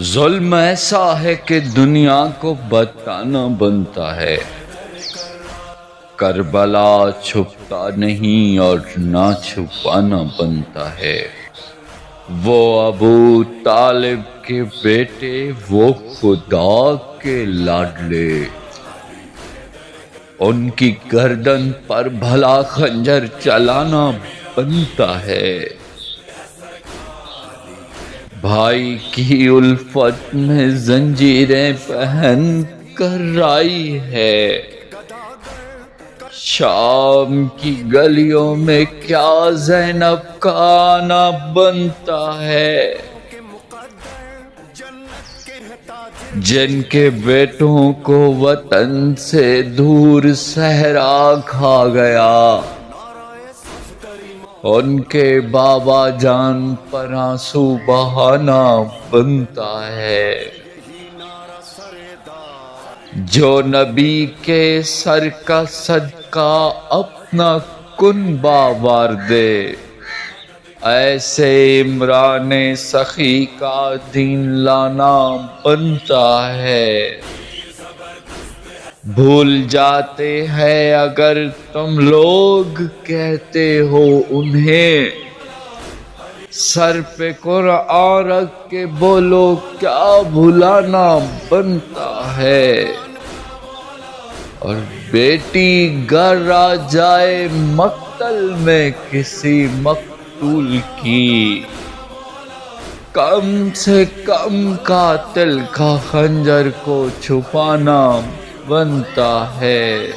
ظلم ایسا ہے کہ دنیا کو بتانا بنتا ہے، کربلا چھپتا نہیں اور نہ چھپانا بنتا ہے۔ وہ ابو طالب کے بیٹے، وہ خدا کے لاڈلے، ان کی گردن پر بھلا خنجر چلانا بنتا ہے۔ بھائی کی الفت میں زنجیریں پہن کر آئی ہے، شام کی گلیوں میں کیا زینب کا آنا بنتا ہے۔ جن کے بیٹوں کو وطن سے دور صحرا کھا گیا، ان کے بابا جان پر آنسو بہانا بنتا ہے۔ جو نبی کے سر کا صدقہ اپنا کنبہ وار دے، ایسے عمران سخی کا دین لانا بنتا ہے۔ بھول جاتے ہیں اگر تم لوگ کہتے ہو انہیں، سر پہ قرآن رکھ کے بولو کیا بھلانا بنتا ہے۔ اور بیٹی گر آ جائے مقتل میں کسی مقتول کی، کم سے کم قاتل کا خنجر کو چھپانا بنتا ہے۔